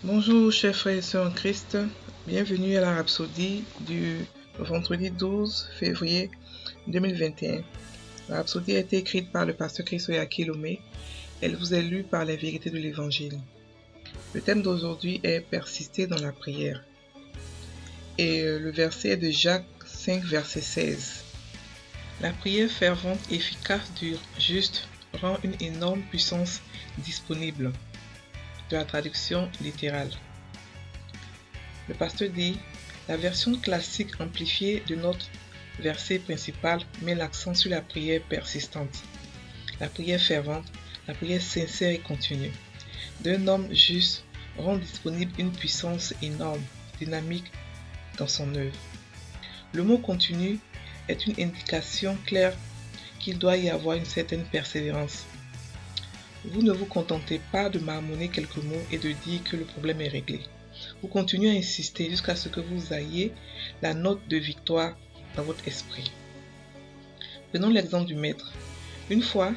Bonjour chers frères et sœurs en Christ, bienvenue à la Rhapsodie du vendredi 12 février 2021. La Rhapsodie a été écrite par le pasteur Christoyaki Lomé. Elle vous est lue par la vérité de l'Évangile. Le thème d'aujourd'hui est persister dans la prière. Et le verset est de Jacques 5, verset 16. La prière fervente et efficace du juste rend une énorme puissance disponible. De la traduction littérale. Le pasteur dit, la version classique amplifiée de notre verset principal met l'accent sur la prière persistante, la prière fervente, la prière sincère et continue. D'un homme juste rend disponible une puissance énorme, dynamique dans son œuvre. Le mot continu est une indication claire qu'il doit y avoir une certaine persévérance. Vous ne vous contentez pas de marmonner quelques mots et de dire que le problème est réglé. Vous continuez à insister jusqu'à ce que vous ayez la note de victoire dans votre esprit. Prenons l'exemple du maître. Une fois,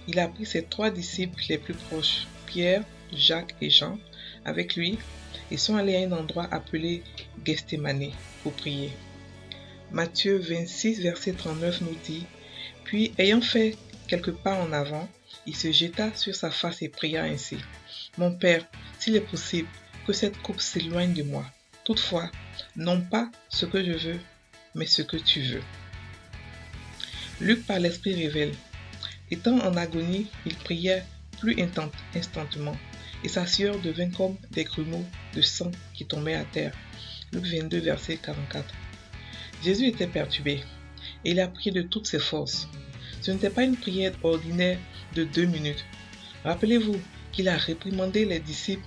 il a pris ses 3 disciples les plus proches, Pierre, Jacques et Jean, avec lui et sont allés à un endroit appelé Gethsémani pour prier. Matthieu 26, verset 39 nous dit, « Puis ayant fait quelques pas en avant, il se jeta sur sa face et pria ainsi. Mon Père, s'il est possible, que cette coupe s'éloigne de moi. Toutefois, non pas ce que je veux, mais ce que tu veux. » Luc par l'Esprit révèle. Étant en agonie, il priait plus instantanément, et sa sueur devint comme des grumeaux de sang qui tombaient à terre. Luc 22, verset 44. Jésus était perturbé, et il a prié de toutes ses forces. Ce n'était pas une prière ordinaire de 2 minutes. Rappelez-vous qu'il a réprimandé les disciples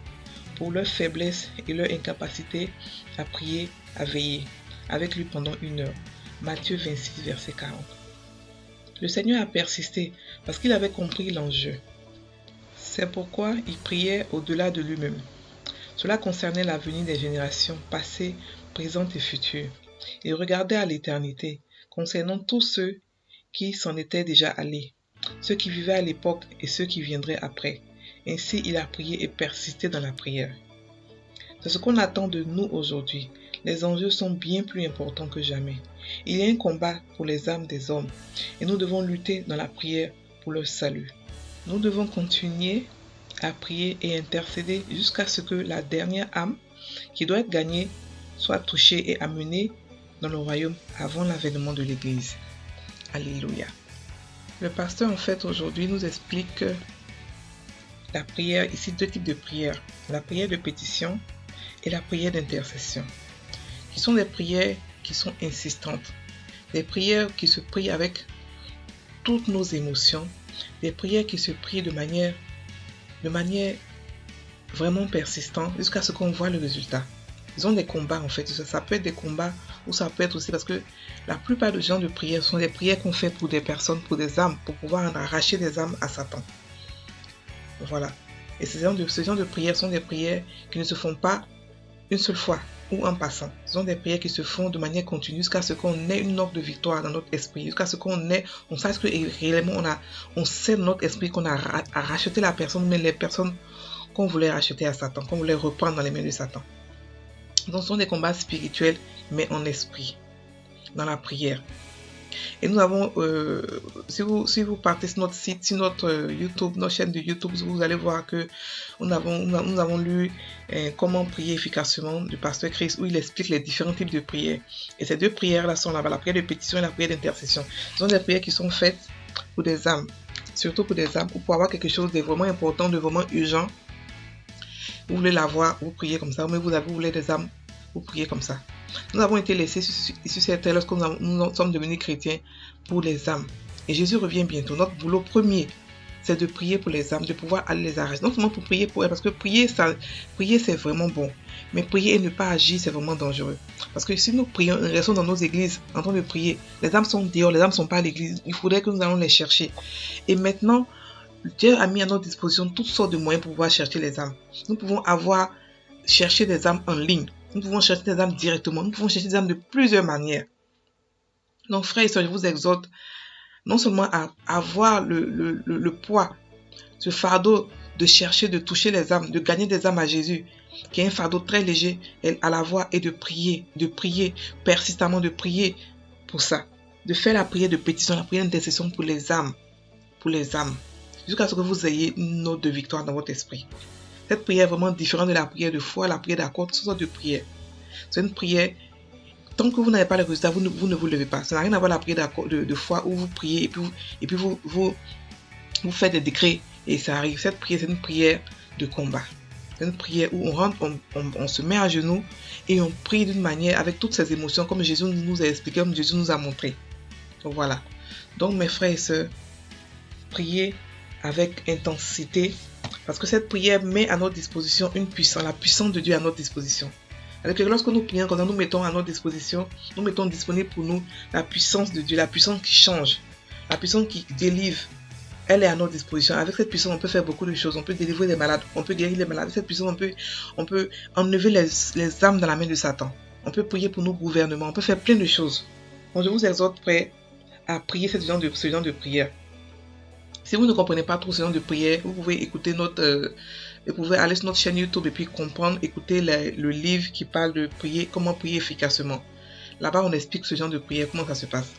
pour leur faiblesse et leur incapacité à prier, à veiller avec lui pendant 1 heure. Matthieu 26, verset 40. Le Seigneur a persisté parce qu'il avait compris l'enjeu. C'est pourquoi il priait au-delà de lui-même. Cela concernait l'avenir des générations passées, présentes et futures. Il regardait à l'éternité, concernant tous ceux qui s'en étaient déjà allés, ceux qui vivaient à l'époque et ceux qui viendraient après. Ainsi, il a prié et persisté dans la prière. C'est ce qu'on attend de nous aujourd'hui. Les enjeux sont bien plus importants que jamais. Il y a un combat pour les âmes des hommes et nous devons lutter dans la prière pour leur salut. Nous devons continuer à prier et intercéder jusqu'à ce que la dernière âme qui doit être gagnée soit touchée et amenée dans le royaume avant l'avènement de l'Église. Alléluia. Le pasteur en fait aujourd'hui nous explique la prière, ici 2 types de prières, la prière de pétition et la prière d'intercession, qui sont des prières qui sont insistantes, des prières qui se prient avec toutes nos émotions, des prières qui se prient de manière vraiment persistante jusqu'à ce qu'on voit le résultat. Ils ont des combats en fait, ça peut être des combats ou ça peut être aussi parce que la plupart des gens de prières sont des prières qu'on fait pour des personnes, pour des âmes, pour pouvoir arracher des âmes à Satan. Voilà. Et ce genre de prières sont des prières qui ne se font pas une seule fois ou en passant. Ce sont des prières qui se font de manière continue jusqu'à ce qu'on ait une note de victoire dans notre esprit, jusqu'à ce on sache que réellement on sait dans notre esprit qu'on a racheté la personne, mais les personnes qu'on voulait racheter à Satan, qu'on voulait reprendre dans les mains de Satan. Donc ce sont des combats spirituels, mais en esprit, dans la prière. Et nous avons, si vous partez sur notre site, sur notre YouTube, notre chaîne de YouTube, vous allez voir que nous avons lu comment prier efficacement du pasteur Chris, où il explique les différents types de prières. Et ces 2 prières-là sont là-bas, la prière de pétition et la prière d'intercession. Ce sont des prières qui sont faites pour des âmes, surtout pour des âmes, ou pour avoir quelque chose de vraiment important, de vraiment urgent. Vous voulez l'avoir, vous priez comme ça, mais vous voulez des âmes, vous priez comme ça. Nous avons été laissés sur cette terre lorsque nous sommes devenus chrétiens pour les âmes. Et Jésus revient bientôt. Notre boulot premier, c'est de prier pour les âmes, de pouvoir aller les arracher. Non seulement pour prier pour elles, parce que prier c'est vraiment bon. Mais prier et ne pas agir, c'est vraiment dangereux. Parce que si nous prions, nous restons dans nos églises en train de prier, les âmes sont dehors, les âmes ne sont pas à l'église. Il faudrait que nous allons les chercher. Et maintenant, Dieu a mis à notre disposition toutes sortes de moyens pour pouvoir chercher les âmes. Nous pouvons chercher des âmes en ligne. Nous pouvons chercher des âmes directement. Nous pouvons chercher des âmes de plusieurs manières. Donc, frères et sœurs, je vous exhorte non seulement à avoir le poids, ce fardeau de chercher, de toucher les âmes, de gagner des âmes à Jésus, qui est un fardeau très léger à la voix, est de prier persistamment, de prier pour ça, de faire la prière de pétition, la prière d'intercession pour les âmes, jusqu'à ce que vous ayez une note de victoire dans votre esprit. Cette prière est vraiment différente de la prière de foi, la prière d'accord, toutes sortes de prières. C'est une prière, tant que vous n'avez pas le résultat, vous ne vous levez pas. Ça n'a rien à voir avec la prière de foi où vous priez et puis vous faites des décrets et ça arrive. Cette prière, c'est une prière de combat. C'est une prière où on se met à genoux et on prie d'une manière avec toutes ces émotions comme Jésus nous a expliqué, comme Jésus nous a montré. Donc voilà. Donc mes frères et sœurs, priez avec intensité parce que cette prière met à notre disposition une puissance, la puissance de Dieu à notre disposition. Alors que lorsque nous prions, quand nous mettons à notre disposition, nous mettons disponible pour nous la puissance de Dieu, la puissance qui change, la puissance qui délivre. Elle est à notre disposition. Avec cette puissance, on peut faire beaucoup de choses. On peut délivrer les malades, on peut guérir les malades. Avec cette puissance, on peut enlever les âmes dans la main de Satan. On peut prier pour nos gouvernements. On peut faire plein de choses. Donc, je vous exhorte à prier ce genre de prière. Si vous ne comprenez pas trop ce genre de prière, vous pouvez écouter vous pouvez aller sur notre chaîne YouTube et puis comprendre, écouter le livre qui parle de prier, comment prier efficacement. Là-bas, on explique ce genre de prière, comment ça se passe.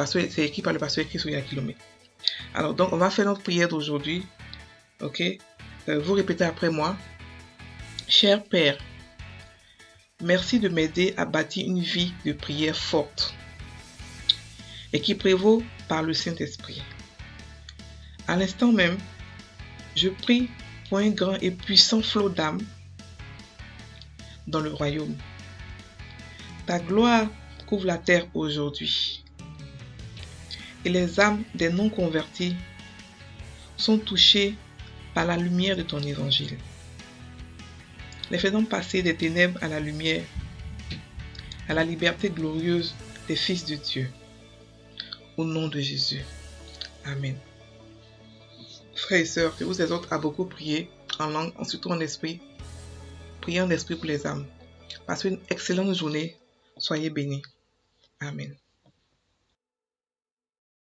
C'est écrit par le pasteur Chris Oyakilome. Alors, donc, on va faire notre prière d'aujourd'hui. Ok? Vous répétez après moi. Cher Père, merci de m'aider à bâtir une vie de prière forte et qui prévaut par le Saint-Esprit. À l'instant même, je prie pour un grand et puissant flot d'âmes dans le royaume. Ta gloire couvre la terre aujourd'hui. Et les âmes des non-convertis sont touchées par la lumière de ton évangile. Les faisant passer des ténèbres à la lumière, à la liberté glorieuse des fils de Dieu. Au nom de Jésus. Amen. Frères et sœurs, je vous exhorte à beaucoup prier en langue, surtout en esprit. Priez en esprit pour les âmes. Passez une excellente journée. Soyez bénis. Amen.